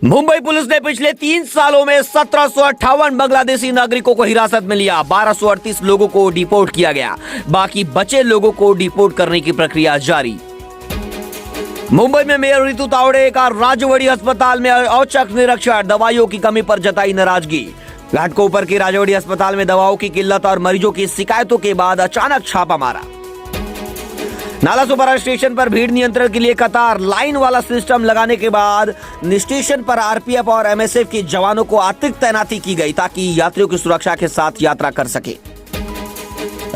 Mumbai police ने पिछले 3 सालों में 1758 बांग्लादेशी नागरिकों को हिरासत में लिया। 1238 लोगों को डिपोर्ट किया गया। बाकी बचे लोगों को डिपोर्ट करने की प्रक्रिया जारी। मुंबई में मेयर रितु तावड़े का राजवाड़ी अस्पताल में औचक निरीक्षण, दवाइयों की कमी पर जताई नाराजगी। घाटकोपर के राजवाड़ी अस्पताल में दवाओं की किल्लत और मरीजों की शिकायतों के बाद अचानक छापा मारा। नालासोपारा स्टेशन पर भीड़ नियंत्रण के लिए कतार लाइन वाला सिस्टम लगाने के बाद स्टेशन पर आरपीएफ और एमएसएफ के जवानों को अतिरिक्त तैनाती की गई ताकि यात्रियों की सुरक्षा के साथ यात्रा कर सके।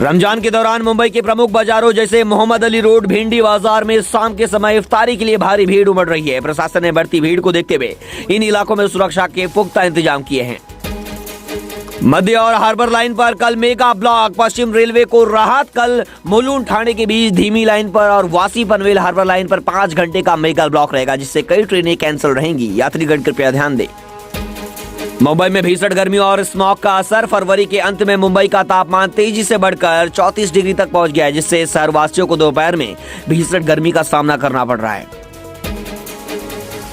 रमजान के दौरान मुंबई के प्रमुख बाजारों जैसे मोहम्मद अली रोड, भिंडी बाजार में शाम के समय इफ्तारी के लिए भारी भीड़ उमड़ रही है। प्रशासन ने बढ़ती भीड़ को देखते हुए इन इलाकों में सुरक्षा के पुख्ता इंतजाम किए हैं। मध्य और हार्बर लाइन पर कल मेगा ब्लॉक, पश्चिम रेलवे को राहत। कल मुलुंड ठाणे के बीच धीमी लाइन पर और वासी पनवेल हार्बर लाइन पर 5 घंटे का मेगा ब्लॉक रहेगा, जिससे कई ट्रेनें कैंसिल रहेंगी। यात्रीगण कृपया ध्यान दें। मुंबई में भीषण गर्मी और स्मॉग का असर। फरवरी के अंत में मुंबई का तापमान तेजी से बढ़कर 34 डिग्री तक पहुंच गया है, जिससे शहरवासियों को दोपहर में भीषण गर्मी का सामना करना पड़ रहा है।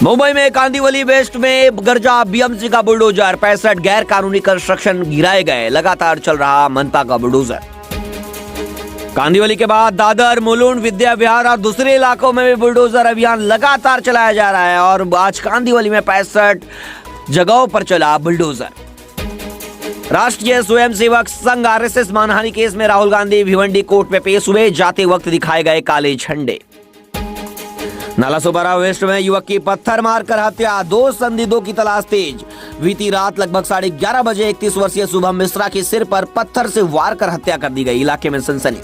मुंबई में कांदिवली वेस्ट में गरजा बीएमसी का बुलडोजर, 65 गैर कानूनी कंस्ट्रक्शन गिराए गए। लगातार चल रहा मनपा का बुलडोजर। कांदिवली के बाद दादर, मुलुंड, विद्या विहार और दूसरे इलाकों में भी बुलडोजर अभियान लगातार चलाया जा रहा है और आज कांदिवली में 65 जगहों पर चला बुलडोजर। राष्ट्रीय स्वयंसेवक संघ आरएसएस मानहानि केस में राहुल गांधी भिवंडी कोर्ट में पेश हुए। जाते वक्त दिखाए गए काले झंडे। नालासोपारा वेस्ट में युवक की पत्थर मारकर हत्या, 2 संदिग्धों की तलाश तेज। बीती रात लगभग 11:30 बजे 31 वर्षीय शुभम मिश्रा के सिर पर पत्थर से वार कर हत्या कर दी गई। इलाके में सनसनी।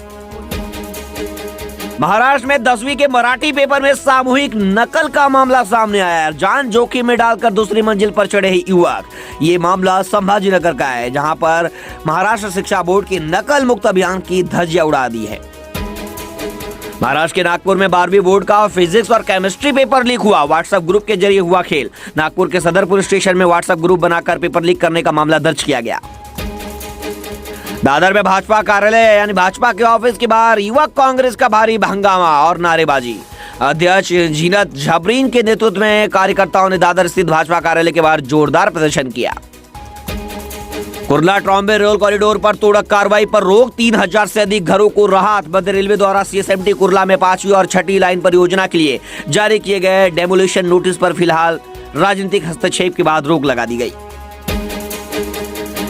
महाराष्ट्र में 10वीं के मराठी पेपर में सामूहिक नकल का मामला सामने आया। जान जोखिम में डालकर दूसरी मंजिल पर चढ़े युवक। ये मामला संभाजीनगर का है, जहां पर महाराष्ट्र शिक्षा बोर्ड की नकल मुक्त अभियान की धज्जियां उड़ा दी है। महाराष्ट्र के नागपुर में 12वीं बोर्ड का फिजिक्स और केमिस्ट्री पेपर लीक हुआ। व्हाट्सएप ग्रुप के जरिए हुआ खेल। नागपुर के सदर पुलिस स्टेशन में व्हाट्सएप ग्रुप बनाकर पेपर लीक करने का मामला दर्ज किया गया। दादर में भाजपा कार्यालय यानी भाजपा के ऑफिस के बाहर युवक कांग्रेस का भारी हंगामा और नारेबाजी। अध्यक्ष जीनत झबरीन के नेतृत्व में कार्यकर्ताओं ने दादर स्थित भाजपा कार्यालय के बाहर जोरदार प्रदर्शन किया। कुर्ला ट्रॉम्बे रेल कॉरिडोर पर तोड़क कार्रवाई पर रोक, 3000 से अधिक घरों को राहत। मध्य रेलवे द्वारा सीएसएमटी कुर्ला में 5वीं और 6वीं लाइन परियोजना के लिए जारी किए गए डेमोलिशन नोटिस पर फिलहाल राजनीतिक हस्तक्षेप के बाद रोक लगा दी गई।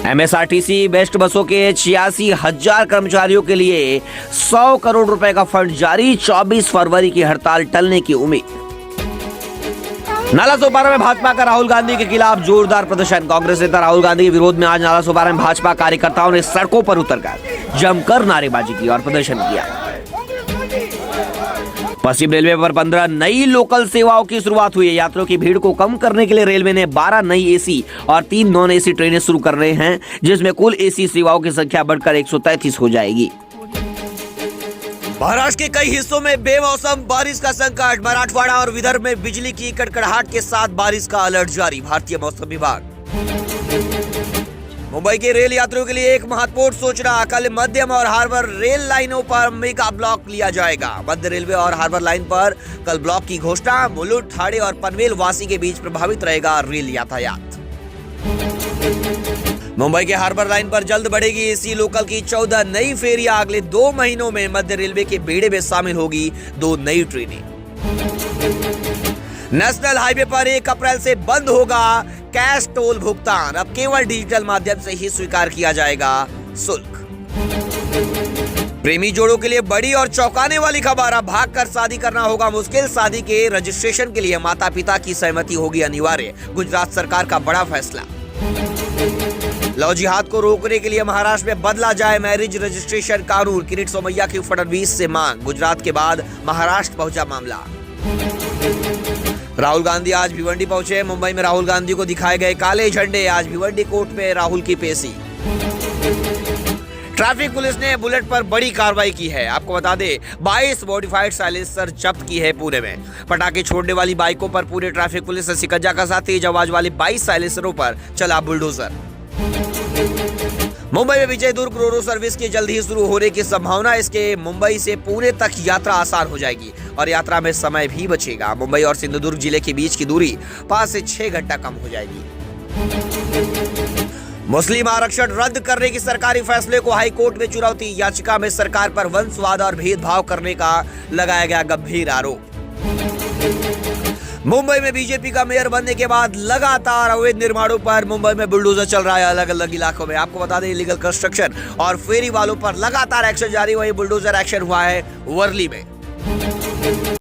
एमएसआरटीसी बेस्ट बसों के 86,000 कर्मचारियों के लिए 100 करोड़ रुपए का फंड जारी। 24 फरवरी की हड़ताल टलने की उम्मीद। नालासोपारा में भाजपा का राहुल गांधी के खिलाफ जोरदार प्रदर्शन। कांग्रेस नेता राहुल गांधी के विरोध में आज नालासोपारा में भाजपा कार्यकर्ताओं ने सड़कों पर उतरकर जमकर नारेबाजी की और प्रदर्शन किया। पश्चिम रेलवे पर 15 नई लोकल सेवाओं की शुरुआत हुई है। यात्रियों की भीड़ को कम करने के लिए रेलवे ने 12 नई एसी और 3 नॉन एसी ट्रेनें शुरू कर रहे हैं, जिसमें कुल एसी सेवाओं की संख्या बढ़कर 133 हो जाएगी। महाराष्ट्र के कई हिस्सों में बेमौसम बारिश का संकट। मराठवाड़ा और विदर्भ में बिजली की कड़कड़ाहट के साथ बारिश का अलर्ट जारी। भारतीय मौसम विभाग। मुंबई के रेल यात्रियों के लिए एक महत्वपूर्ण सूचना। कल मध्यम और हार्बर रेल लाइनों पर मेगा ब्लॉक लिया जाएगा। मध्य रेलवे और हार्बर लाइन पर कल ब्लॉक की घोषणा। मुलुंड, ठाणे और पनवेल वासी के बीच प्रभावित रहेगा रेल यातायात। मुंबई के हार्बर लाइन पर जल्द बढ़ेगी एसी लोकल की 14 नई फेरियां। अगले 2 महीनों में मध्य रेलवे के बेड़े में शामिल होगी 2 नई ट्रेनें। नेशनल हाईवे पर 1 अप्रैल से बंद होगा कैश टोल भुगतान। अब केवल डिजिटल माध्यम से ही स्वीकार किया जाएगा शुल्क। प्रेमी जोड़ों के लिए बड़ी और चौंकाने वाली खबर। अब भागकर शादी करना होगा मुश्किल। शादी के रजिस्ट्रेशन के लिए माता पिता की सहमति होगी अनिवार्य। गुजरात सरकार का बड़ा फैसला। लव जिहाद को रोकने के लिए महाराष्ट्र में बदला जाए मैरिज रजिस्ट्रेशन कानून। किरीट सोमैया की फडणवीस से मांग। गुजरात के बाद महाराष्ट्र पहुंचा मामला। राहुल गांधी आज भिवंडी पहुंचे। मुंबई में राहुल गांधी को दिखाए गए काले झंडे। आज भिवंडी कोर्ट में राहुल की पेशी। ट्रैफिक पुलिस ने बुलेट पर बड़ी कार्रवाई की है। आपको बता दें 22 मॉडिफाइड साइलेंसर जब्त की है पुणे में। पटाखे छोड़ने वाली बाइकों पर पूरे ट्रैफिक पुलिस ने शिकंजा कसा। तेज आवाज वाली 22 साइलेंसरों पर चला बुलडोजर। मुंबई में विजय दुर्ग रोरो सर्विस की जल्द ही शुरू होने की संभावना। इसके मुंबई से पुणे तक यात्रा आसान हो जाएगी और यात्रा में समय भी बचेगा। मुंबई और सिंधुदुर्ग जिले के बीच की दूरी 5 से 6 घंटा कम हो जाएगी। मुस्लिम आरक्षण रद्द करने की सरकारी फैसले को हाईकोर्ट में चुनौती। याचिका में सरकार पर वंशवाद और भेदभाव करने का लगाया गया गंभीर आरोप। मुंबई में बीजेपी का मेयर बनने के बाद लगातार अवैध निर्माणों पर मुंबई में बुलडोजर चल रहा है अलग अलग इलाकों में। आपको बता दें, इलीगल कंस्ट्रक्शन और फेरी वालों पर लगातार एक्शन जारी। वही बुलडोजर एक्शन हुआ है वर्ली में।